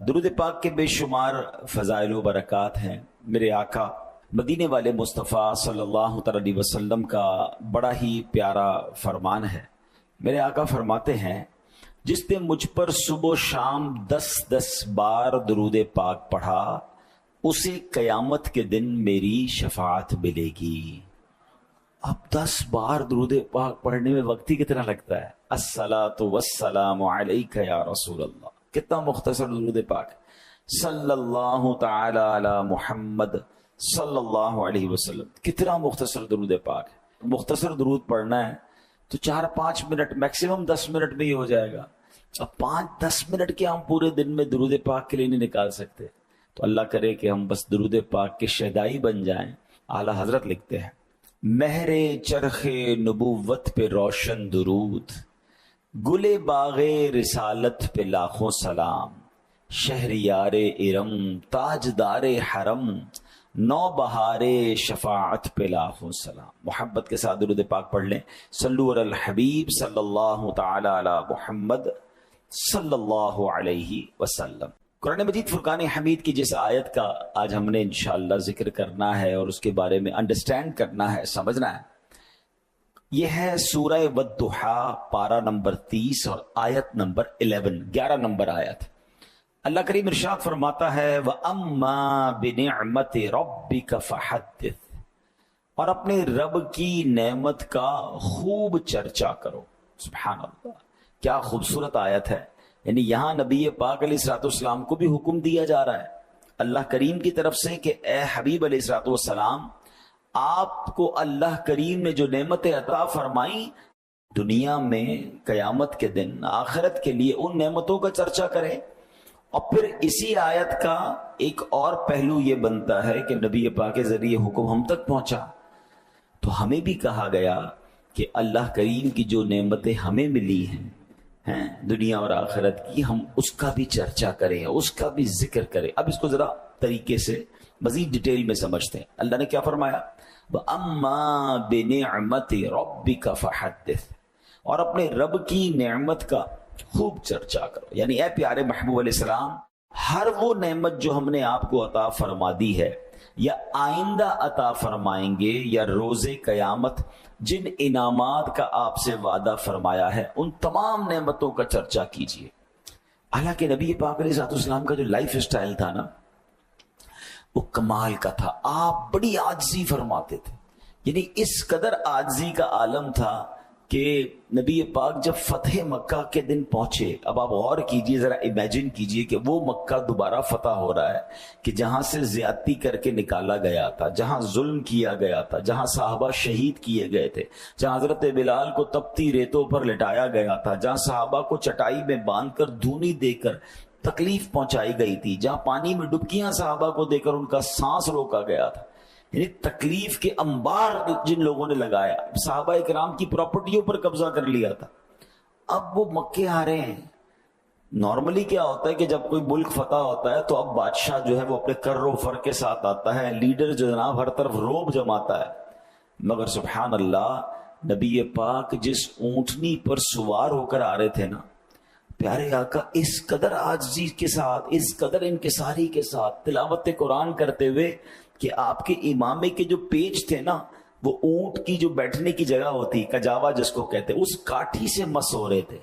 درود پاک کے بے شمار فضائل و برکات ہیں۔ میرے آقا مدینے والے مصطفیٰ صلی اللہ تعالی علیہ وسلم کا بڑا ہی پیارا فرمان ہے۔ میرے آقا فرماتے ہیں جس نے مجھ پر صبح و شام 10 بار درود پاک پڑھا اسے قیامت کے دن میری شفاعت ملے گی۔ اب 10 بار درود پاک پڑھنے میں وقت ہی کتنا لگتا ہے؟ الصلاۃ والسلام علیک یا رسول اللہ، کتنا مختصر درود پاک، صلی اللہ تعالی علی محمد صلی اللہ علیہ وسلم، کتنا مختصر درود پاک ہے۔ مختصر درود پڑھنا ہے تو 4-5 منٹ، میکسیمم 10 منٹ میں ہی ہو جائے گا۔ اب 5-10 منٹ کے ہم پورے دن میں درود پاک کے لیے نہیں نکال سکتے، تو اللہ کرے کہ ہم بس درود پاک کے شہدائی بن جائیں۔ اعلیٰ حضرت لکھتے ہیں مہر چرخ نبوت پہ روشن درود، گل باغ رسالت پہ لاکھوں سلام، شہریار ارم تاجدار حرم، نو بہار شفاعت پہ لاکھوں سلام۔ محبت کے ساتھ درود پاک پڑھ لیں۔ صلو علی الحبیب صلی اللہ تعالی علی محمد صلی اللہ علیہ وسلم۔ قرآن مجید فرقان حمید کی جس آیت کا آج ہم نے انشاءاللہ ذکر کرنا ہے اور اس کے بارے میں انڈرسٹینڈ کرنا ہے، سمجھنا ہے، یہ ہے سورہ والضحیٰ، پارہ نمبر 30 اور آیت نمبر 11 نمبر آیت۔ اللہ کریم ارشاد فرماتا ہے وَأَمَّا بِنِعْمَةِ رَبِّكَ فَحَدِّثْ، اور اپنے رب کی نعمت کا خوب چرچا کرو۔ سبحان اللہ، کیا خوبصورت آیت ہے۔ یعنی یہاں نبی پاک علیہ الصلوۃ والسلام کو بھی حکم دیا جا رہا ہے اللہ کریم کی طرف سے کہ اے حبیب علیہ الصلوۃ والسلام، آپ کو اللہ کریم نے جو نعمتیں عطا فرمائیں دنیا میں، قیامت کے دن، آخرت کے لیے ان نعمتوں کا چرچا کریں۔ اور پھر اسی آیت کا ایک اور پہلو یہ بنتا ہے کہ نبی پاک کے ذریعے حکم ہم تک پہنچا، تو ہمیں بھی کہا گیا کہ اللہ کریم کی جو نعمتیں ہمیں ملی ہیں دنیا اور آخرت کی، ہم اس کا بھی چرچا کریں، اس کا بھی ذکر کریں۔ اب اس کو ذرا طریقے سے مزید ڈیٹیل میں سمجھتے ہیں۔ اللہ نے کیا فرمایا؟ وَأَمَّا بِنِعْمَةِ رَبِّكَ فَحَدِّثْ، اور اپنے رب کی نعمت کا خوب چرچا کرو۔ یعنی اے پیارے محبوب علیہ السلام، ہر وہ نعمت جو ہم نے آپ کو عطا فرما دی ہے یا آئندہ عطا فرمائیں گے یا روز قیامت جن انعامات کا آپ سے وعدہ فرمایا ہے، ان تمام نعمتوں کا چرچا کیجیے۔ حالانکہ نبی پاک علیہ السلام کا جو لائف اسٹائل تھا نا، وہ کمال کا تھا۔ آپ بڑی عاجزی فرماتے تھے، یعنی اس قدر عاجزی کا عالم تھا کہ نبی پاک جب فتح مکہ کے دن پہنچے، اب آپ غور کیجئے، ذرا امیجن کیجئے کہ وہ مکہ دوبارہ فتح ہو رہا ہے کہ جہاں سے زیادتی کر کے نکالا گیا تھا، جہاں ظلم کیا گیا تھا، جہاں صحابہ شہید کیے گئے تھے، جہاں حضرت بلال کو تپتی ریتوں پر لٹایا گیا تھا، جہاں صحابہ کو چٹائی میں باندھ کر دھونی دے کر تکلیف پہنچائی گئی تھی، جہاں پانی میں ڈبکیاں صحابہ کو دے کر ان کا سانس روکا گیا تھا، یعنی تکلیف کے انبار جن لوگوں نے لگایا، صحابہ کرام کی پراپرٹیوں پر قبضہ کر لیا تھا، اب وہ مکے آ رہے ہیں۔ نارملی کیا ہوتا ہے کہ جب کوئی ملک فتح ہوتا ہے تو اب بادشاہ جو ہے وہ اپنے کر و فر کے ساتھ آتا ہے، لیڈر جو جناب ہر طرف روب جماتا ہے، مگر سبحان اللہ نبی پاک جس اونٹنی پر سوار ہو کر آ رہے تھے نا، پیارے آقا اس قدر عاجزی کے ساتھ، اس قدر انکساری کے ساتھ تلاوت قرآن کرتے ہوئے کہ آپ کے امامے کے جو پیچ تھے نا، وہ اونٹ کی جو بیٹھنے کی جگہ ہوتی، کجاوا جس کو کہتے، اس کاٹھی سے مس ہو رہے تھے۔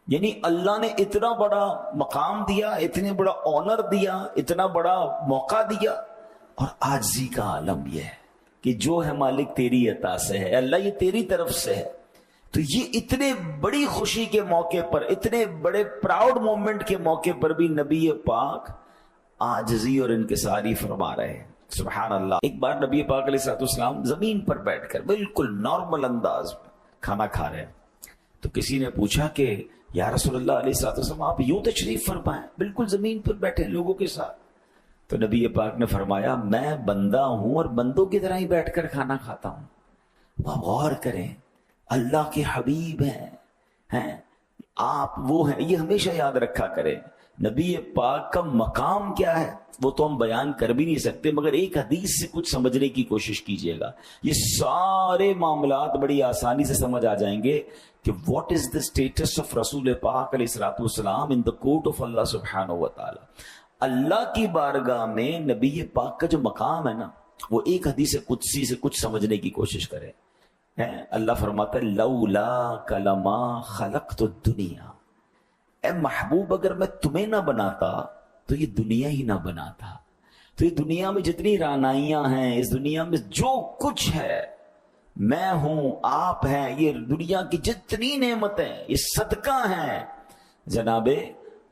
یعنی اللہ نے اتنا بڑا مقام دیا، اتنے بڑا آنر دیا، اتنا بڑا موقع دیا، اور عاجزی کا عالم یہ ہے کہ جو ہے مالک تیری عطا سے ہے، اللہ یہ تیری طرف سے ہے۔ تو یہ اتنے بڑی خوشی کے موقع پر، اتنے بڑے پراؤڈ مومنٹ کے موقع پر بھی نبی پاک عاجزی اور انکساری فرما رہے ہیں۔ سبحان اللہ۔ ایک بار نبی پاک علیہ السلام زمین پر بیٹھ کر بالکل نارمل انداز میں کھانا کھا رہے ہیں، تو کسی نے پوچھا کہ یا رسول اللہ علیہ السلام آپ یوں تشریف فرمائیں، بالکل زمین پر بیٹھے لوگوں کے ساتھ؟ تو نبی پاک نے فرمایا میں بندہ ہوں اور بندوں کی طرح ہی بیٹھ کر کھانا کھاتا ہوں۔ آپ غور کریں، اللہ کے حبیب ہیں آپ، وہ ہیں، یہ ہمیشہ یاد رکھا کریں۔ نبی پاک کا مقام کیا ہے وہ تو ہم بیان کر بھی نہیں سکتے، مگر ایک حدیث سے کچھ سمجھنے کی کوشش کیجئے گا، یہ سارے معاملات بڑی آسانی سے سمجھ آ جائیں گے کہ what is the status of رسول پاک علیہ الصلوۃ والسلام in the court of اللہ سبحانہ و تعالی۔ اللہ کی بارگاہ میں نبی پاک کا جو مقام ہے نا، وہ ایک حدیث قدسی سے کچھ سمجھنے کی کوشش کرے. اللہ فرماتا ہے لولا کلما خلقت الدنیا، اے محبوب اگر میں تمہیں نہ بناتا تو یہ دنیا ہی نہ بناتا. تو یہ دنیا میں جتنی رعنائیاں ہیں، اس دنیا میں جو کچھ ہے، میں ہوں، آپ ہیں، یہ دنیا کی جتنی نعمتیں، یہ صدقہ ہیں جناب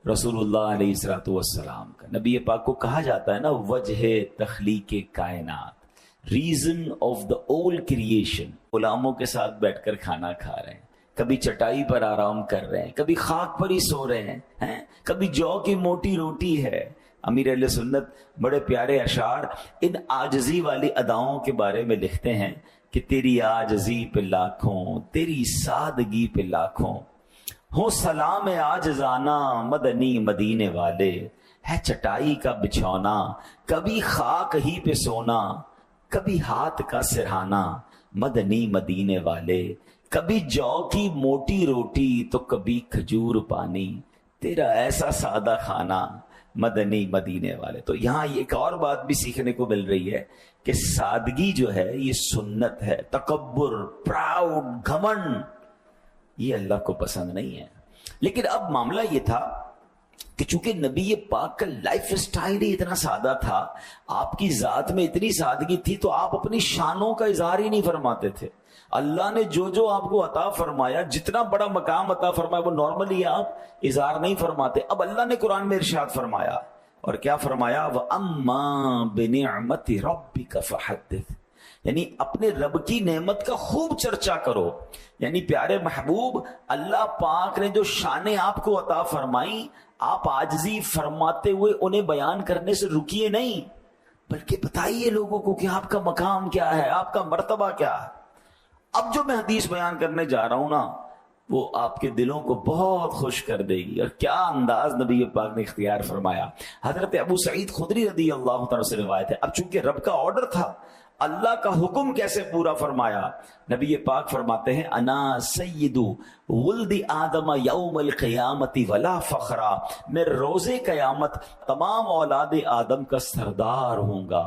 رسول اللہ علیہ الصلوۃ والسلام کا. نبی پاک کو کہا جاتا ہے نا وجہ تخلیق کائنات، ریزن آف دا اول کریشن. غلاموں کے ساتھ بیٹھ کر کھانا کھا رہے ہیں، کبھی چٹائی پر آرام کر رہے ہیں، کبھی خاک پر ہی سو رہے ہیں، کبھی جو کی موٹی روٹی ہے. امیر اہل سنت بڑے پیارے اشعار ان عاجزی والی اداؤں کے بارے میں لکھتے ہیں کہ تیری عاجزی پہ لاکھوں، تیری سادگی پہ لاکھوں، ہو سلام عاجزانہ مدنی مدینے والے. ہے چٹائی کا بچھونا، کبھی خاک ہی پہ سونا، کبھی ہاتھ کا سرہانا مدنی مدینے والے. کبھی جو کی موٹی روٹی تو کبھی کھجور پانی، تیرا ایسا سادہ کھانا مدنی مدینے والے. تو یہاں ایک اور بات بھی سیکھنے کو مل رہی ہے کہ سادگی جو ہے یہ سنت ہے. تکبر، پراؤڈ، گھمنڈ یہ اللہ کو پسند نہیں ہے. لیکن اب معاملہ یہ تھا کہ چونکہ نبی پاک کا لائف سٹائل ہی اتنا سادہ تھا، آپ کی ذات میں اتنی سادگی تھی، تو آپ اپنی شانوں کا اظہار ہی نہیں فرماتے تھے. اللہ نے جو آپ کو عطا فرمایا، جتنا بڑا مقام عطا فرمایا، وہ نارملی آپ اظہار نہیں فرماتے. اب اللہ نے قرآن میں ارشاد فرمایا، اور کیا فرمایا؟ وَأَمَّا بِنِعْمَةِ رَبِّكَ فَحَدِّثْ، یعنی اپنے رب کی نعمت کا خوب چرچا کرو. یعنی پیارے محبوب، اللہ پاک نے جو شانیں آپ کو عطا فرمائی، آپ عاجزی فرماتے ہوئے انہیں بیان کرنے سے رکیے نہیں، بلکہ بتائیے لوگوں کو کہ آپ کا مقام کیا ہے، آپ کا مرتبہ کیا ہے. اب جو میں حدیث بیان کرنے جا رہا ہوں نا، وہ آپ کے دلوں کو بہت خوش کر دے گی. اور کیا انداز نبی پاک نے اختیار فرمایا. حضرت ابو سعید خدری رضی اللہ تعالیٰ سے روایت ہے. اب چونکہ رب کا آرڈر تھا، اللہ کا حکم کیسے پورا فرمایا؟ نبی پاک فرماتے ہیں انا سید ولد آدم یوم القیامت ولا فخرا، میں روز قیامت تمام اولاد آدم کا سردار ہوں گا.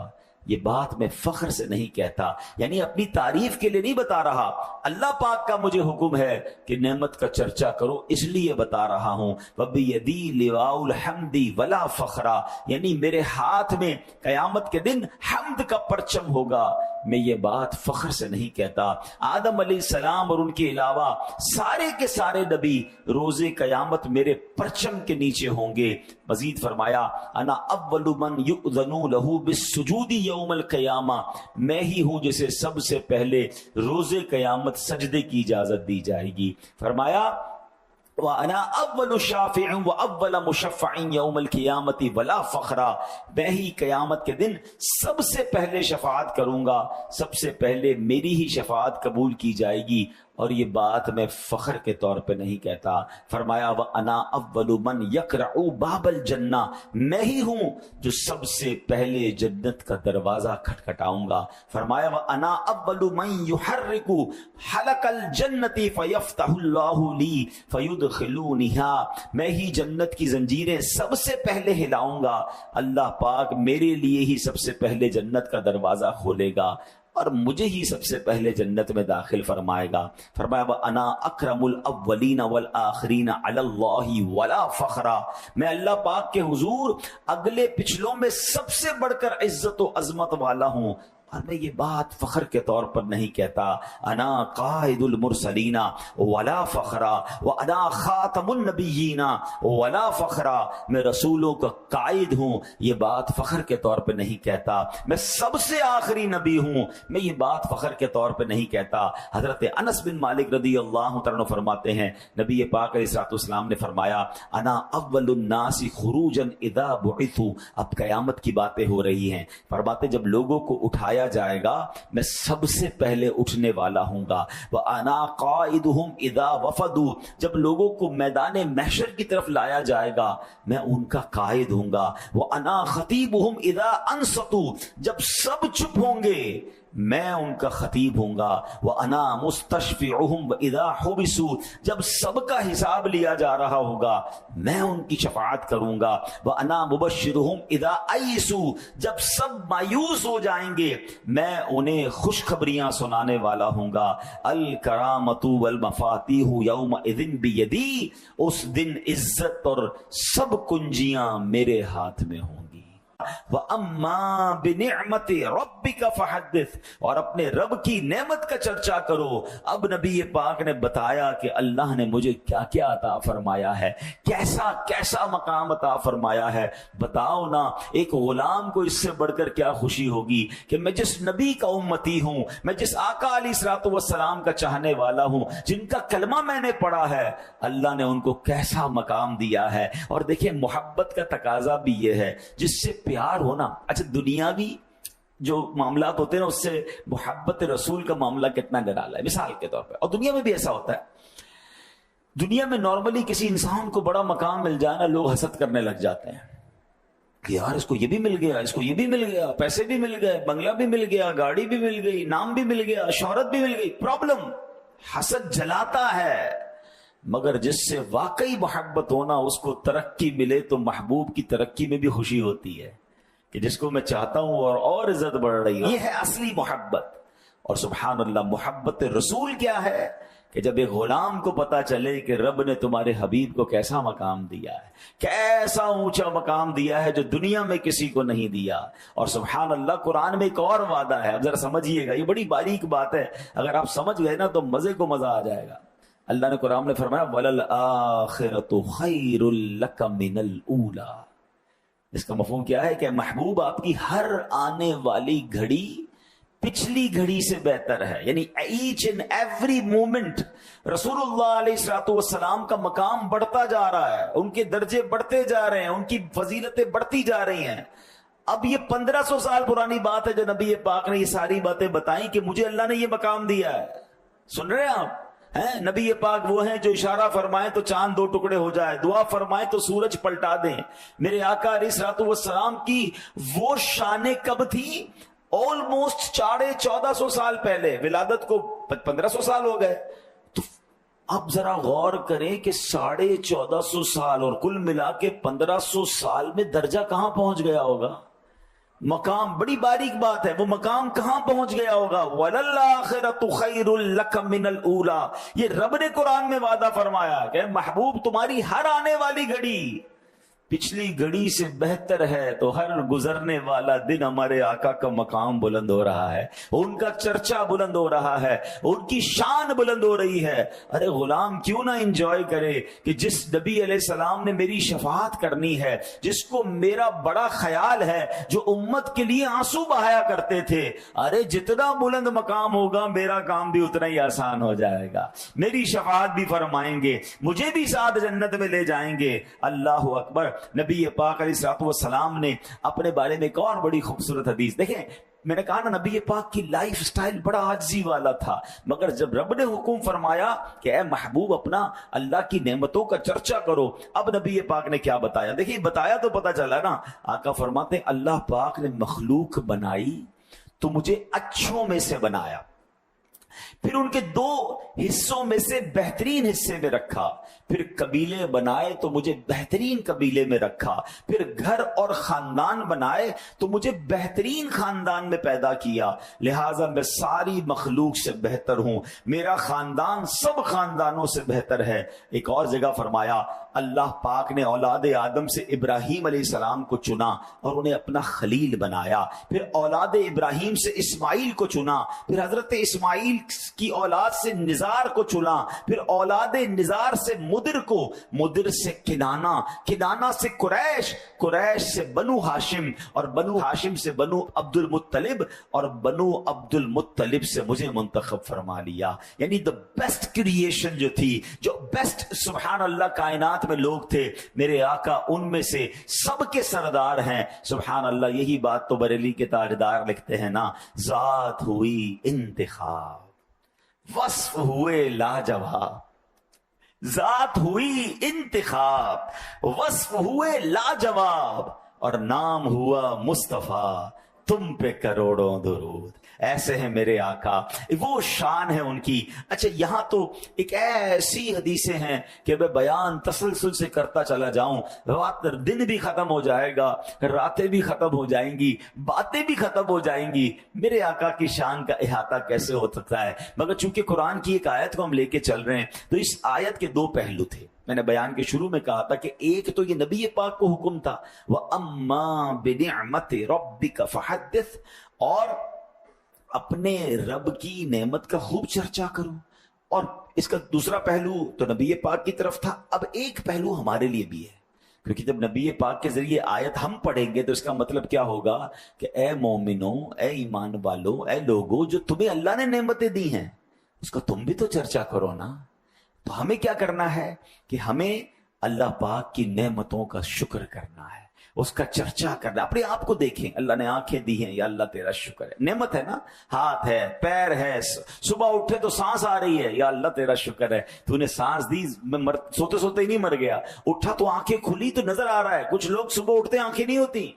یہ بات میں فخر سے نہیں کہتا، یعنی اپنی تعریف کے لیے نہیں بتا رہا. اللہ پاک کا مجھے حکم ہے کہ نعمت کا چرچا کرو، اس لیے بتا رہا ہوں. وَبِيَدِي لِوَاءُ الْحَمْدِ وَلَا فَخْرًا، یعنی میرے ہاتھ میں قیامت کے دن حمد کا پرچم ہوگا. میں یہ بات فخر سے نہیں کہتا. آدم علیہ السلام اور ان کے علاوہ سارے کے سارے نبی روز قیامت میرے پرچم کے نیچے ہوں گے. مزید فرمایا انا اول من یؤذن له بالسجود یوم القیامہ، میں ہی ہوں جسے سب سے پہلے روز قیامت سجدے کی اجازت دی جائے گی. فرمایا وَأَنَا أَوَّلُ شَافِعٍ وَأَوَّلَ مُشَفَّعٍ يَوْمَ الْقِيَامَةِ وَلَا فَخْرًا، میں ہی قیامت کے دن سب سے پہلے شفاعت کروں گا، سب سے پہلے میری ہی شفاعت قبول کی جائے گی. اور یہ بات میں فخر کے طور پہ نہیں کہتا. فرمایا وَأَنَا أَوَّلُ مَنْ يَقْرَعُ بَابَ الْجَنَّةِ، میں ہی ہوں جو سب سے پہلے جنت کا دروازہ کھٹکھٹاؤں گا. فرمایا وَأَنَا أَوَّلُ مَنْ يُحَرِّكُ حَلَقَ الْجَنَّةِ فَيَفْتَحُ اللَّهُ لِي فَيُدْخِلُونِهَا، میں ہی جنت کی زنجیریں سب سے پہلے ہلاؤں گا. اللہ پاک میرے لیے ہی سب سے پہلے جنت کا دروازہ کھولے گا اور مجھے ہی سب سے پہلے جنت میں داخل فرمائے گا. فرمایا وَأَنَا أَكْرَمُ الْأَوَّلِينَ وَالْآخِرِينَ عَلَى اللَّهِ وَلَا فَخْرًا، میں اللہ پاک کے حضور اگلے پچھلوں میں سب سے بڑھ کر عزت و عظمت والا ہوں. اور میں یہ بات فخر کے طور پر نہیں کہتا. انا قائد المرسلین ولا فخرا وانا خاتم النبیین ولا فخرا، میں رسولوں کا قائد ہوں، یہ بات فخر کے طور پہ نہیں کہتا. میں سب سے آخری نبی ہوں، میں یہ بات فخر کے طور پہ نہیں کہتا. حضرت انس بن مالک رضی اللہ تعالیٰ فرماتے ہیں نبی پاک علیہ الصلوۃ والسلام نے فرمایا انا اول الناس خروجا اذا بعثوا، اب قیامت کی باتیں ہو رہی ہیں. فرماتے جب لوگوں کو اٹھایا جائے گا میں سب سے پہلے اٹھنے والا ہوں گا. وَأَنَا قَائِدُهُمْ إِذَا وَفَدُوا، جب لوگوں کو میدان محشر کی طرف لایا جائے گا میں ان کا قائد ہوں گا. وَأَنَا خَطِيبُهُمْ إِذَا أَنصَتُوا، جب سب چپ ہوں گے میں ان کا خطیب ہوں گا، وَأَنَا مُسْتَشْفِعُهُمْ وَإِذَا حُبِسُوا، جب سب کا حساب لیا جا رہا ہوگا میں ان کی شفاعت کروں گا، وَأَنَا مُبَشِّرُهُمْ إِذَا أَيِّسُوا، جب سب مایوس ہو جائیں گے میں انہیں خوشخبریاں سنانے والا ہوں گا، الکرامۃ والمفاتیح یومئذ بیدی، اس دن عزت اور سب کنجیاں میرے ہاتھ میں ہوں گی، وَأَمَّا بِنِعْمَتِ رَبِّكَ فَحَدِّثْ، اور اپنے رب کی نعمت کا چرچا کرو۔ اب نبی پاک نے بتایا کہ اللہ نے مجھے کیا کیا عطا فرمایا ہے، کیسا کیسا مقام عطا فرمایا ہے۔ بتاؤ نا، ایک غلام کو اس سے بڑھ کر کیا خوشی ہوگی کہ میں جس نبی کا امتی ہوں، میں جس آقا علیہ الصلوۃ والسلام کا چاہنے والا ہوں، جن کا کلمہ میں نے پڑھا ہے، اللہ نے ان کو کیسا مقام دیا ہے۔ اور دیکھیں محبت کا تقاضا بھی یہ ہے، جس سے پیار ہونا، اچھا دنیاوی جو معاملات ہوتے ہیں اس سے محبت رسول کا معاملہ کتنا نرالا ہے۔ مثال کے طور پہ، اور دنیا میں بھی ایسا ہوتا ہے، دنیا میں نارملی کسی انسان کو بڑا مقام مل جائے نا، لوگ حسد کرنے لگ جاتے ہیں کہ یار اس کو یہ بھی مل گیا، اس کو یہ بھی مل گیا، پیسے بھی مل گئے، بنگلہ بھی مل گیا، گاڑی بھی مل گئی، نام بھی مل گیا، شہرت بھی مل گئی۔ پرابلم، حسد جلاتا ہے، مگر جس سے واقعی محبت ہونا، اس کو ترقی ملے تو محبوب کی ترقی میں بھی خوشی ہوتی ہے کہ جس کو میں چاہتا ہوں اور عزت بڑھ رہی ہے۔ یہ ہے اصلی محبت۔ اور سبحان اللہ، محبت رسول کیا ہے کہ جب ایک غلام کو پتا چلے کہ رب نے تمہارے حبیب کو کیسا مقام دیا ہے، کیسا اونچا مقام دیا ہے جو دنیا میں کسی کو نہیں دیا۔ اور سبحان اللہ، قرآن میں ایک اور وعدہ ہے، اب ذرا سمجھیے گا، یہ بڑی باریک بات ہے، اگر آپ سمجھ گئے نا تو مزے کو مزہ آ جائے گا۔ اللہ نے قرآن میں فرمایا وَلَلْآخِرَةُ خَيْرٌ لَكَ مِنَ الْأُولَى، اس کا مفہوم کیا ہے کہ محبوب آپ کی ہر آنے والی گھڑی پچھلی گھڑی سے بہتر ہے، یعنی ایچ اینڈ ایوری مومنٹ رسول اللہ علیہ الصلوۃ والسلام کا مقام بڑھتا جا رہا ہے، ان کے درجے بڑھتے جا رہے ہیں، ان کی فضیلتیں بڑھتی جا رہی ہیں۔ اب یہ 1500 سال پرانی بات ہے جو نبی پاک نے یہ ساری باتیں بتائیں کہ مجھے اللہ نے یہ مقام دیا ہے۔ سن رہے ہیں آپ؟ نبی پاک وہ ہیں جو اشارہ فرمائیں تو چاند 2 ٹکڑے ہو جائے، دعا فرمائیں تو سورج پلٹا دیں۔ میرے آقا علیہ الصلوۃ والسلام کی وہ شان کب تھی؟ آلموسٹ 1450 سال پہلے، ولادت کو 1500 سال ہو گئے۔ تو اب ذرا غور کریں کہ 1450 سال اور کل ملا کے 1500 سال میں درجہ کہاں پہنچ گیا ہوگا؟ مقام، بڑی باریک بات ہے، وہ مقام کہاں پہنچ گیا ہوگا؟ وَلَلْآخِرَةُ خَيْرٌ لَكَ مِنَ الْأُولَى، یہ رب نے قرآن میں وعدہ فرمایا کہ محبوب تمہاری ہر آنے والی گھڑی پچھلی گھڑی سے بہتر ہے۔ تو ہر گزرنے والا دن ہمارے آقا کا مقام بلند ہو رہا ہے، ان کا چرچا بلند ہو رہا ہے، ان کی شان بلند ہو رہی ہے۔ ارے غلام کیوں نہ انجوائے کرے کہ جس نبی علیہ السلام نے میری شفاعت کرنی ہے، جس کو میرا بڑا خیال ہے، جو امت کے لیے آنسو بہایا کرتے تھے، ارے جتنا بلند مقام ہوگا میرا کام بھی اتنا ہی آسان ہو جائے گا، میری شفاعت بھی فرمائیں گے، مجھے بھی ساتھ جنت میں لے جائیں گے۔ اللہ اکبر۔ نبی پاک علیہ الصلوۃ والسلام نے اپنے بارے میں ایک اور بڑی خوبصورت حدیث، دیکھیں میں نے کہا نا نبی پاک کی لائف سٹائل بڑا عاجزی والا تھا، مگر جب رب نے حکم فرمایا کہ اے محبوب اپنا اللہ کی نعمتوں کا چرچا کرو، اب نبی پاک نے کیا بتایا؟ دیکھیں بتایا تو پتا چلا نا، آقا فرماتے ہیں اللہ پاک نے مخلوق بنائی تو مجھے اچھوں میں سے بنایا، پھر ان کے 2 حصوں میں سے بہترین حصے میں رکھا، پھر قبیلے بنائے تو مجھے بہترین قبیلے میں رکھا، پھر گھر اور خاندان بنائے تو مجھے بہترین خاندان میں پیدا کیا، لہٰذا میں ساری مخلوق سے بہتر ہوں، میرا خاندان سب خاندانوں سے بہتر ہے۔ ایک اور جگہ فرمایا اللہ پاک نے اولاد آدم سے ابراہیم علیہ السلام کو چنا اور انہیں اپنا خلیل بنایا، پھر اولاد ابراہیم سے اسماعیل کو چنا، پھر حضرت اسماعیل کی اولاد سے نزار کو چنا، پھر اولاد نزار سے مدر کو، مدر سے کنانا، کنانا سے قریش، قریش سے بنو ہاشم، اور بنو ہاشم سے بنو عبد المطلب، اور بنو عبد المطلب سے مجھے منتخب فرما لیا۔ یعنی the best creation جو تھی، جو بیسٹ سبحان اللہ کائنات میں لوگ تھے، میرے آقا ان میں سے سب کے سردار ہیں۔ سبحان اللہ، یہی بات تو بریلی کے تاجدار لکھتے ہیں نا، ذات ہوئی انتخاب، وصف ہوئے لاجواب، ذات ہوئی انتخاب، وصف ہوئے لاجواب، اور نام ہوا مصطفیٰ، تم پہ کروڑوں درود. ایسے ہیں میرے آقا, وہ شان ہے ان کی. اچھا یہاں تو ایک ایسی حدیثیں ہیں کہ میں بیان تسلسل سے کرتا چلا جاؤں, دن بھی ختم ہو جائے گا, راتیں بھی ختم ہو جائیں گی, باتیں بھی ختم ہو جائیں گی. میرے آقا کی شان کا احاطہ کیسے ہو سکتا ہے؟ مگر چونکہ قرآن کی ایک آیت کو ہم لے کے چل رہے ہیں تو اس آیت کے دو پہلو تھے. میں نے بیان کے شروع میں کہا تھا کہ ایک تو یہ نبی پاک کو حکم تھا وَأَمَّا بِنِعْمَتِ رَبِّكَ فَحَدِّثْ, اور اپنے رب کی نعمت کا خوب چرچا کرو. اور اس کا دوسرا پہلو تو نبی پاک کی طرف تھا. اب ایک پہلو ہمارے لیے بھی ہے, کیونکہ جب نبی پاک کے ذریعے آیت ہم پڑھیں گے تو اس کا مطلب کیا ہوگا کہ اے مومنوں, اے ایمان والوں, اے لوگوں, جو تمہیں اللہ نے نعمتیں دی ہیں اس کا تم بھی تو چرچا کرو نا. تو ہمیں کیا کرنا ہے کہ ہمیں اللہ پاک کی نعمتوں کا شکر کرنا ہے, اس کا چرچا کرنا. اپنے آپ کو دیکھیں, اللہ نے آنکھیں دی ہیں, یا اللہ تیرا شکر ہے. نعمت ہے نا, ہاتھ ہے, پیر ہے, صبح اٹھے تو سانس آ رہی ہے, یا اللہ تیرا شکر ہے, تو نے سانس دی, میں سوتے سوتے ہی نہیں مر گیا, اٹھا تو آنکھیں کھلی تو نظر آ رہا ہے. کچھ لوگ صبح اٹھتے آنکھیں نہیں ہوتی,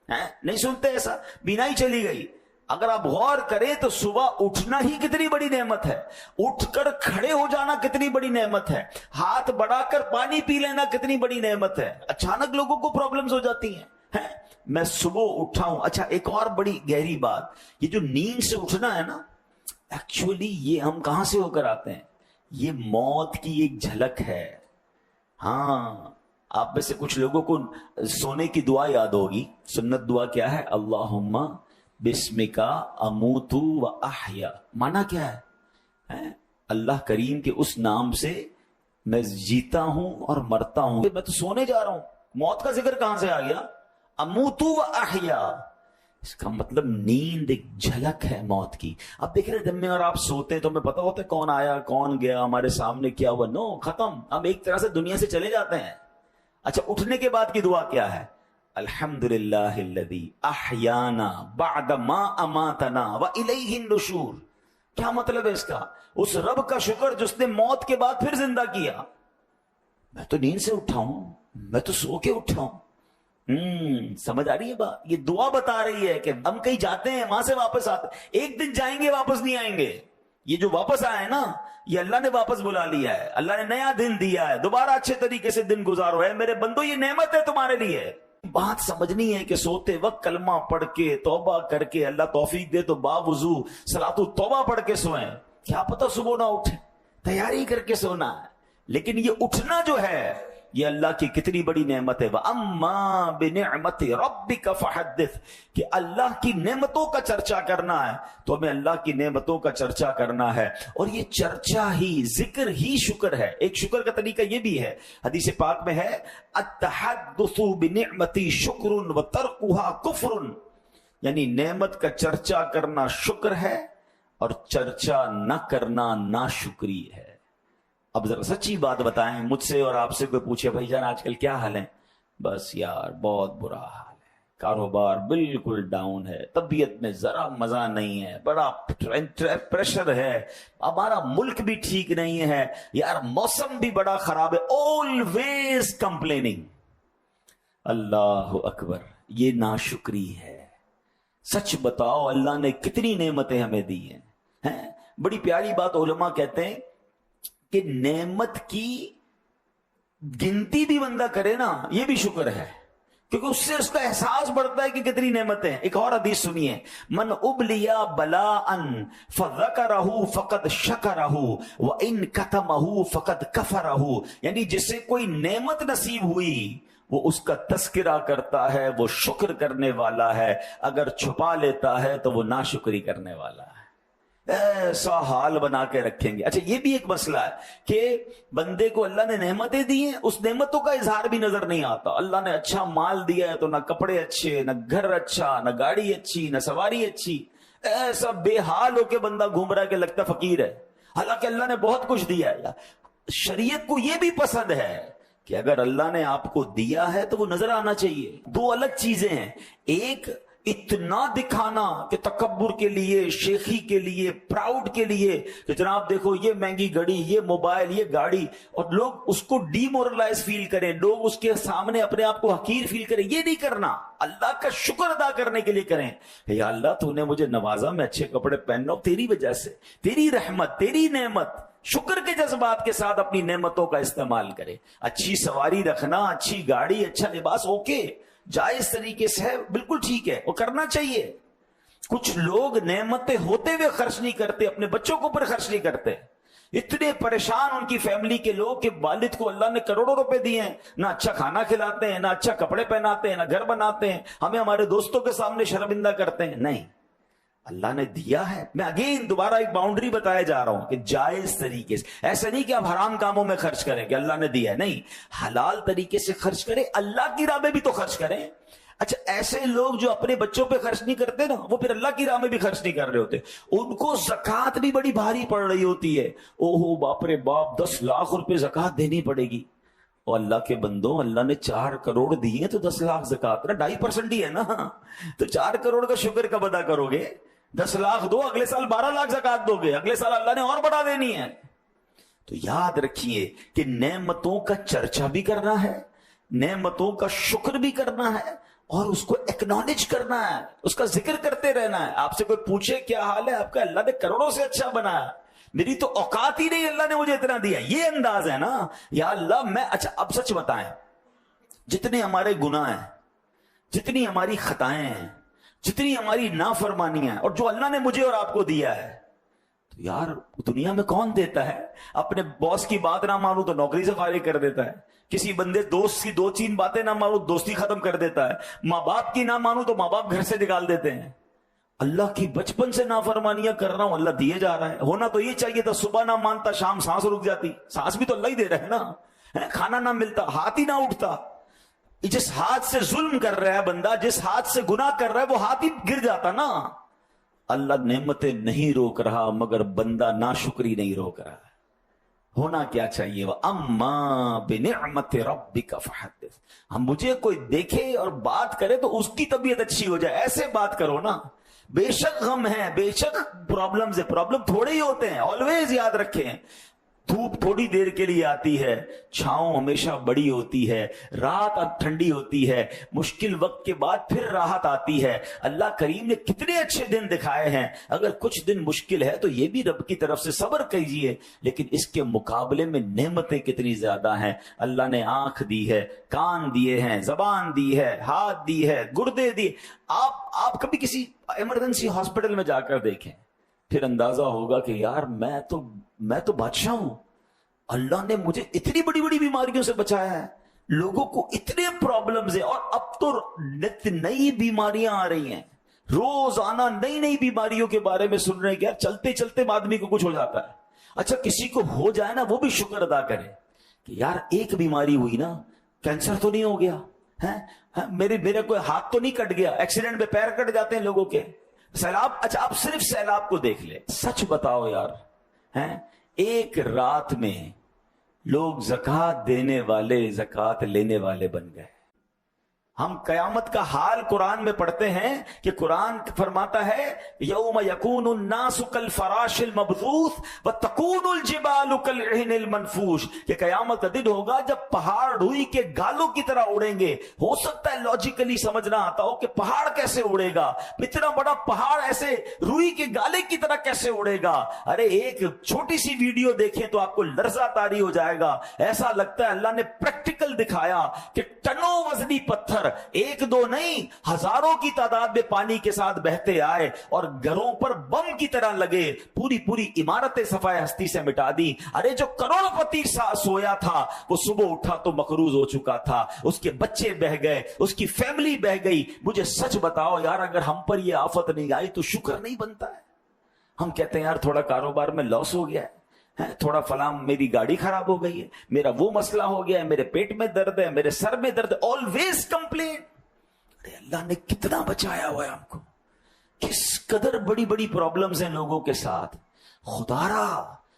نہیں سنتے, ایسا بینائی چلی گئی. اگر آپ غور کریں تو صبح اٹھنا ہی کتنی بڑی نعمت ہے, اٹھ کر کھڑے ہو جانا کتنی بڑی نعمت ہے, ہاتھ بڑھا کر پانی پی لینا کتنی بڑی نعمت ہے. اچانک لوگوں کو پرابلمز ہو جاتی ہیں. میں صبح اٹھا ہوں. اچھا ایک اور بڑی گہری بات, یہ جو نیند سے اٹھنا ہے نا, ایکچولی یہ ہم کہاں سے ہو کر آتے ہیں؟ یہ موت کی ایک جھلک ہے. ہاں, آپ میں سے کچھ لوگوں کو سونے کی دعا یاد ہوگی. سنت دعا کیا ہے؟ اللہم بسمکا اموتو و احیا. مانا کیا ہے؟ اللہ کریم کے اس نام سے میں جیتا ہوں اور مرتا ہوں. میں تو سونے جا رہا ہوں, موت کا ذکر کہاں سے آ گیا؟ اموتو و احیا, اس کا مطلب نیند ایک جھلک ہے موت کی. اب دیکھ رہے جب میں اور آپ سوتے ہیں تو ہمیں پتا ہوتا ہے کون آیا کون گیا, ہمارے سامنے کیا ہوا. نو, ختم, ہم ایک طرح سے دنیا سے چلے جاتے ہیں. اچھا اٹھنے کے بعد کی دعا کیا ہے؟ الحمدللہ الذی احیانا بعد ما اماتنا والیہ النشور. کیا مطلب ہے اس کا؟ اس رب کا شکر جس نے موت کے بعد پھر زندہ کیا. میں تو نیند سے اٹھا ہوں, میں تو سو کے اٹھا ہوں. سمجھ آ رہی ہے بات؟ یہ دعا بتا رہی ہے کہ ہم کہیں جاتے ہیں, وہاں سے واپس آتے ہیں, ایک دن جائیں گے واپس نہیں آئیں گے. یہ جو واپس آئے نا, یہ اللہ نے واپس بلا لیا ہے. اللہ نے نیا دن دیا ہے, دوبارہ اچھے طریقے سے دن گزارو. ہے میرے بندو, یہ نعمت ہے تمہارے لیے. بات سمجھنی ہے کہ سوتے وقت کلمہ پڑھ کے توبہ کر کے, اللہ توفیق دے تو باوضو صلاۃ التوبہ پڑھ کے سوئیں. کیا پتہ صبح نہ اٹھیں, تیاری کر کے سونا ہے. لیکن یہ اٹھنا جو ہے یہ اللہ کی کتنی بڑی نعمت ہے. وَأَمَّا بِنِعْمَتِ رَبِّكَ فَحَدِّثْ, کہ اللہ کی نعمتوں کا چرچا کرنا ہے تو ہمیں اللہ کی نعمتوں کا چرچا کرنا ہے. اور یہ چرچا ہی, ذکر ہی شکر ہے. ایک شکر کا طریقہ یہ بھی ہے, حدیث پاک میں ہے التحدث بنعمتی شکر وترکها کفر, یعنی نعمت کا چرچا کرنا شکر ہے اور چرچا نہ کرنا ناشکری ہے. اب ذرا سچی بات بتائیں, مجھ سے اور آپ سے کوئی پوچھے بھائی جان آج کل کیا حال ہے؟ بس یار بہت برا حال ہے, کاروبار بالکل ڈاؤن ہے, طبیعت میں ذرا مزہ نہیں ہے, بڑا پریشر ہے, ہمارا ملک بھی ٹھیک نہیں ہے, یار موسم بھی بڑا خراب ہے. Always complaining. اللہ اکبر, یہ ناشکری ہے. سچ بتاؤ اللہ نے کتنی نعمتیں ہمیں دی ہیں. بڑی پیاری بات علماء کہتے ہیں کہ نعمت کی گنتی بھی بندہ کرے نا, یہ بھی شکر ہے, کیونکہ اس سے اس کا احساس بڑھتا ہے کہ کتنی نعمتیں. ایک اور حدیث سنیے, من ابلیا بلاء فذکرہ فقد شکرہ وان کتمہ فقد کفرہ, یعنی جسے کوئی نعمت نصیب ہوئی وہ اس کا تذکرہ کرتا ہے, وہ شکر کرنے والا ہے, اگر چھپا لیتا ہے تو وہ ناشکری کرنے والا ہے. ایسا حال بنا کے رکھیں گے. اچھا یہ بھی ایک مسئلہ ہے کہ بندے کو اللہ نے نعمتیں دی ہیں, اس نعمتوں کا اظہار بھی نظر نہیں آتا. اللہ نے اچھا مال دیا ہے تو نہ کپڑے اچھے, نہ گھر اچھا, نہ گاڑی اچھی, نہ سواری اچھی, ایسا بے حال ہو کے بندہ گھوم رہا ہے کہ لگتا فقیر ہے, حالانکہ اللہ نے بہت کچھ دیا ہے. شریعت کو یہ بھی پسند ہے کہ اگر اللہ نے آپ کو دیا ہے تو وہ نظر آنا چاہیے. دو الگ چیزیں ہیں, ایک اتنا دکھانا کہ تکبر کے لیے، شیخی کے لیے، پراؤڈ کے لیے کہ جناب دیکھو یہ مہنگی گھڑی، یہ موبائل، یہ گاڑی، اور لوگ اس کو ڈی مورلائز فیل کریں، لوگ اس کے سامنے اپنے آپ کو حقیر فیل کریں. یہ نہیں کرنا. اللہ کا شکر ادا کرنے کے لیے کریں. یا اللہ تو نے مجھے نوازا، میں اچھے کپڑے پہن رہا ہوں تیری وجہ سے، تیری رحمت، تیری نعمت. شکر کے جذبات کے ساتھ اپنی نعمتوں کا استعمال کرے. اچھی سواری رکھنا، اچھی گاڑی، اچھا لباس، اوکے، جائز طریقے سے ہے، بالکل ٹھیک ہے، وہ کرنا چاہیے. کچھ لوگ نعمتیں ہوتے ہوئے خرچ نہیں کرتے، اپنے بچوں کو پر خرچ نہیں کرتے. اتنے پریشان ان کی فیملی کے لوگ کہ والد کو اللہ نے کروڑوں روپے دیے ہیں، نہ اچھا کھانا کھلاتے ہیں، نہ اچھا کپڑے پہناتے ہیں، نہ گھر بناتے ہیں، ہمیں ہمارے دوستوں کے سامنے شرمندہ کرتے ہیں. نہیں، اللہ نے دیا ہے. میں اگین دوبارہ ایک باؤنڈری بتایا جا رہا ہوں کہ جائز طریقے سے، ایسا نہیں کہ آپ حرام کاموں میں خرچ کریں کہ اللہ نے دیا ہے، نہیں، حلال طریقے سے خرچ کریں، اللہ کی راہ میں بھی تو خرچ کریں. اچھا، ایسے لوگ جو اپنے بچوں پہ خرچ نہیں کرتے نا، وہ پھر اللہ کی راہ میں بھی خرچ نہیں کر رہے ہوتے، ان کو زکوٰۃ بھی بڑی بھاری پڑ رہی ہوتی ہے. اوہو باپ رے باپ، 10 لاکھ روپے زکوٰۃ دینی پڑے گی. اور اللہ کے بندوں، اللہ نے 4 کروڑ دیے تو 10 لاکھ زکوٰۃ نا 2.5% ہی ہے نا، تو 4 کروڑ کا شکر کب ادا کرو گے؟ 10 لاکھ دو، اگلے سال 12 لاکھ زکوٰۃ دو گے، اگلے سال اللہ نے اور بڑھا دینی ہے. تو یاد رکھیے کہ نعمتوں کا چرچا بھی کرنا ہے، نعمتوں کا شکر بھی کرنا ہے، اور اس کو ایکنالج کرنا ہے، اس کا ذکر کرتے رہنا ہے. آپ سے کوئی پوچھے کیا حال ہے آپ کا، اللہ نے کروڑوں سے اچھا بنایا، میری تو اوقات ہی نہیں، اللہ نے مجھے اتنا دیا. یہ انداز ہے نا، یا اللہ میں. اچھا اب سچ بتائیں، جتنے ہمارے گناہ ہیں، جتنی ہماری خطائیں ہیں، جتنی ہماری نافرمانیاں ہیں، اور جو اللہ نے مجھے اور آپ کو دیا ہے، تو یار دنیا میں کون دیتا ہے؟ اپنے باس کی بات نہ مانو تو نوکری سے فارغ کر دیتا ہے، کسی بندے دوست کی 2-3 باتیں نہ مانو دوستی ختم کر دیتا ہے، ماں باپ کی نہ مانو تو ماں باپ گھر سے نکال دیتے ہیں. اللہ کی بچپن سے نافرمانیاں کر رہا ہوں، اللہ دیے جا رہا ہے. ہونا تو یہ چاہیے تھا صبح نہ مانتا، شام سانس رک جاتی، سانس بھی تو اللہ ہی دے رہا ہے نا. کھانا نہ ملتا، ہاتھ ہی نہ اٹھتا. جس ہاتھ سے ظلم کر رہا ہے بندہ، جس ہاتھ سے گناہ کر رہا ہے، وہ ہاتھ ہی گر جاتا نا. اللہ نعمتیں نہیں روک رہا، مگر بندہ ناشکری نہیں روک رہا. ہونا کیا چاہیے؟ وَأَمَّا بِنِعْمَةِ رَبِّكَ فَحَدِّثْ. ہم مجھے کوئی دیکھے اور بات کرے تو اس کی طبیعت اچھی ہو جائے، ایسے بات کرو نا. بے شک غم ہے، بے شک پرابلمز ہے، پرابلم تھوڑے ہی ہوتے ہیں. آلویز یاد رکھیں، دھوپ تھوڑی دیر کے لیے آتی ہے، چھاؤں ہمیشہ بڑی ہوتی ہے، رات اب ٹھنڈی ہوتی ہے، مشکل وقت کے بعد پھر راحت آتی ہے. اللہ کریم نے کتنے اچھے دن دکھائے ہیں. اگر کچھ دن مشکل ہے تو یہ بھی رب کی طرف سے صبر کیجئے، لیکن اس کے مقابلے میں نعمتیں کتنی زیادہ ہیں. اللہ نے آنکھ دی ہے، کان دیے ہیں، زبان دی ہے، ہاتھ دی ہے، گردے دیے. آپ کبھی کسی ایمرجنسی ہاسپٹل میں جا کر دیکھیں، پھر اندازہ ہوگا کہ یار میں تو بادشاہ ہوں، اللہ نے مجھے اتنی بڑی بڑی بیماریوں سے بچایا ہے. لوگوں کو اتنے پرابلمز ہیں، اور اب تو نئی بیماریاں آ رہی ہیں، روزانہ نئی نئی بیماریوں کے بارے میں سن رہے ہیں کہ یار چلتے چلتے آدمی کو کچھ ہو جاتا ہے. اچھا کسی کو ہو جائے نا، وہ بھی شکر ادا کرے کہ یار ایک بیماری ہوئی نا، کینسر تو نہیں ہو گیا ہے، میرے کوئی ہاتھ تو نہیں کٹ گیا، ایکسیڈنٹ میں پیر کٹ جاتے ہیں لوگوں کے، سیلاب. اچھا آپ صرف سیلاب کو دیکھ لیں، سچ بتاؤ یار، ہیں ایک رات میں لوگ زکوٰۃ دینے والے زکوٰۃ لینے والے بن گئے. ہم قیامت کا حال قرآن میں پڑھتے ہیں کہ قرآن فرماتا ہے یوم یکون الناس کالفراش المبثوث وتکون الجبال کالعہن المنفوش، کہ قیامت کا دن ہوگا جب پہاڑ روئی کے گالوں کی طرح اڑیں گے. ہو سکتا ہے لاجیکلی سمجھنا آتا ہو کہ پہاڑ کیسے اڑے گا، اتنا بڑا پہاڑ ایسے روئی کے گالے کی طرح کیسے اڑے گا. ارے ایک چھوٹی سی ویڈیو دیکھیں تو آپ کو لرزہ طاری ہو جائے گا. ایسا لگتا ہے اللہ نے پریکٹیکل دکھایا کہ ٹنوں وزنی پتھر ایک دو نہیں، ہزاروں کی تعداد میں پانی کے ساتھ بہتے آئے اور گھروں پر بم کی طرح لگے، پوری عمارتیں صفائے ہستی سے مٹا دی. ارے جو کروڑ پتی سویا تھا وہ صبح اٹھا تو مقروض ہو چکا تھا، اس کے بچے بہ گئے، اس کی فیملی بہ گئی. مجھے سچ بتاؤ یار، اگر ہم پر یہ آفت نہیں آئی تو شکر نہیں بنتا ہے. ہم کہتے ہیں یار تھوڑا کاروبار میں لاس ہو گیا ہے، تھوڑا فلاں میری گاڑی خراب ہو گئی ہے، میرا وہ مسئلہ ہو گیا ہے، میرے پیٹ میں درد ہے، میرے سر میں درد ہے. Always complain. اللہ نے کتنا بچایا ہوا ہے ہم کو، کس قدر بڑی بڑی پرابلمز ہیں لوگوں کے ساتھ. خدارا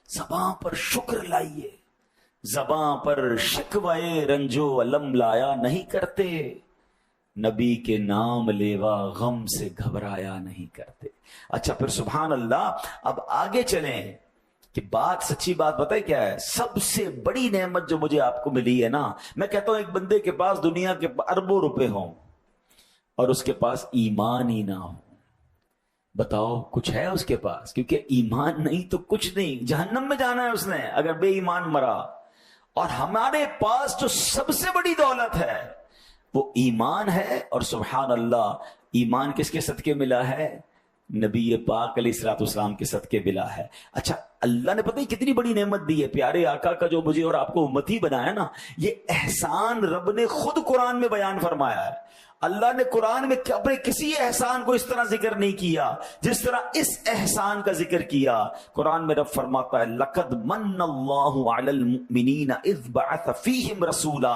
زباں پر شکر لائیے، زباں پر شکوائے رنجو علم لایا نہیں کرتے. نبی کے نام لیوا غم سے گھبرایا نہیں کرتے. اچھا پھر سبحان اللہ، اب آگے چلیں کہ بات، سچی بات بتائے کیا ہے؟ سب سے بڑی نعمت جو مجھے آپ کو ملی ہے نا، میں کہتا ہوں ایک بندے کے پاس دنیا کے اربوں روپے ہوں اور اس کے پاس ایمان ہی نہ ہو، بتاؤ کچھ ہے اس کے پاس؟ کیونکہ ایمان نہیں تو کچھ نہیں، جہنم میں جانا ہے اس نے اگر بے ایمان مرا. اور ہمارے پاس جو سب سے بڑی دولت ہے وہ ایمان ہے. اور سبحان اللہ، ایمان کس کے صدقے ملا ہے؟ نبی پاک علیہ الصلوۃ والسلام کے صدقے ملا ہے. اچھا اللہ نے پتہ ہی کتنی بڑی نعمت دی ہے، پیارے آقا کا جو مجھے اور آپ کو امتی بنایا نا، یہ احسان رب نے خود قرآن میں بیان فرمایا ہے. اللہ نے قرآن میں اپنے کسی احسان کو اس طرح ذکر نہیں کیا جس طرح اس احسان کا ذکر کیا. قرآن میں رب فرماتا ہے لقد من اللہ علی المؤمنین اذ بعث فیہم رسولا،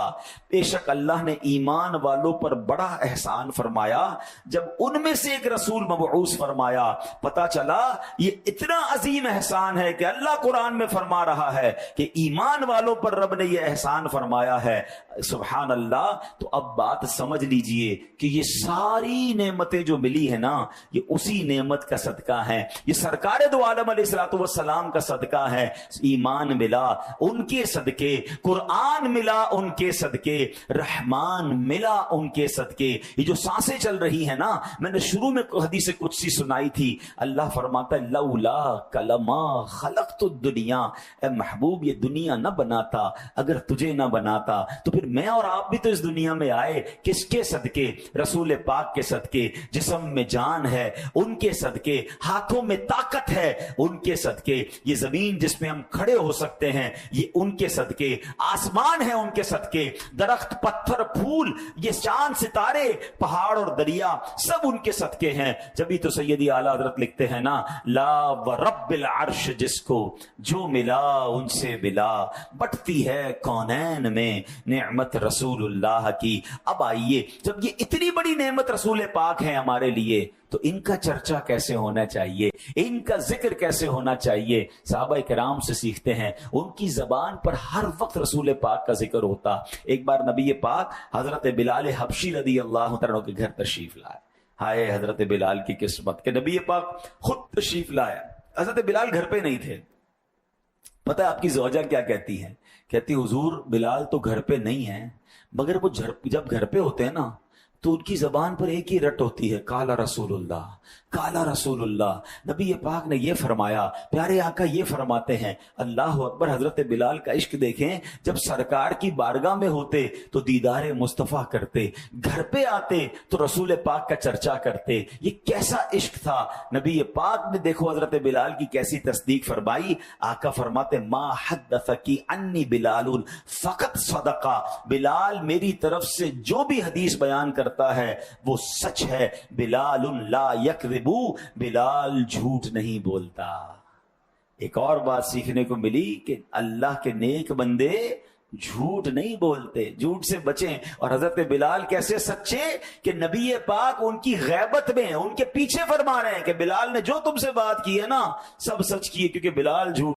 بے شک اللہ نے ایمان والوں پر بڑا احسان فرمایا جب ان میں سے ایک رسول مبعوث فرمایا. پتا چلا یہ اتنا عظیم احسان ہے کہ اللہ قرآن میں فرما رہا ہے کہ ایمان والوں پر رب نے یہ احسان فرمایا ہے. سبحان اللہ. تو اب بات سمجھ لیجئے کہ یہ ساری نعمتیں جو ملی ہیں نا، یہ اسی نعمت کا صدقہ ہے، یہ سرکار دو عالم علیہ الصلوۃ والسلام کا صدقہ ہے. ایمان ملا ان کے صدقے، قرآن ملا ان کے صدقے، رحمان ملا ان کے صدقے. یہ جو سانسیں چل رہی ہیں نا، میں نے شروع میں حدیث قدسی سنائی تھی. اللہ فرماتا ہے لولا کلما خلقت الدنیا، اے محبوب یہ دنیا نہ بناتا اگر تجھے نہ بناتا تو پھر میں اور آپ بھی تو اس دنیا میں آئے. کس کے صدقے؟ رسول پاک کے صدقے. جسم میں جان ہے ان کے صدقے، ہاتھوں میں طاقت ہے ان کے صدقے، یہ زمین جس میں ہم کھڑے ہو سکتے ہیں یہ ان کے صدقے، آسمان ہے ان کے صدقے، درخت پتھر پھول، یہ چاند ستارے پہاڑ اور دریا سب ان کے صدقے ہیں. جبھی تو سیدی اعلیٰ حضرت لکھتے ہیں نا لا ورب العرش، جس کو جو ملا ان سے ملا، بٹتی ہے کونین میں نعمت رسول اللہ کی. اب آئیے، جب یہ اتنی بڑی نعمت رسول پاک ہے ہمارے لیے تو ان کا چرچا کیسے ہونا چاہیے، ان کا ذکر کیسے ہونا چاہیے؟ صحابہ کرام سے سیکھتے ہیں، ان کی زبان پر ہر وقت رسول پاک کا ذکر ہوتا. ایک بار نبی پاک حضرت بلال حبشی رضی اللہ عنہ کے گھر تشریف لائے. ہائے حضرت بلال کی قسمت کہ نبی پاک خود تشریف لائے. حضرت بلال گھر پہ نہیں تھے. پتہ ہے آپ کی زوجہ کیا کہتی ہے؟ کہتی حضور بلال تو گھر پہ نہیں ہے، مگر وہ جب گھر پہ ہوتے ہیں نا تو ان کی زبان پر ایک ہی رٹ ہوتی ہے، کالا رسول اللہ، کالا رسول اللہ. نبی پاک نے یہ فرمایا، پیارے آقا یہ فرماتے ہیں، اللہ اکبر. حضرت بلال کا عشق دیکھیں، جب سرکار کی بارگاہ میں ہوتے تو دیدار مصطفیٰ کرتے، گھر پہ آتے تو رسول پاک کا چرچا کرتے. یہ کیسا عشق تھا. نبی پاک نے دیکھو حضرت بلال کی کیسی تصدیق فرمائی. آقا فرماتے ما حدثکی انی بلال فقط صدقہ، بلال میری طرف سے جو بھی حدیث بیان کرتا ہے وہ سچ ہے. بلال لا یکذب، بلال جھوٹ نہیں بولتا. ایک اور بات سیکھنے کو ملی کہ اللہ کے نیک بندے جھوٹ نہیں بولتے، جھوٹ سے بچیں. اور حضرت بلال کیسے سچے کہ نبی پاک ان کی غیبت میں ان کے پیچھے فرما رہے ہیں کہ بلال نے جو تم سے بات کی ہے نا سب سچ کی ہے، کیونکہ بلال جھوٹ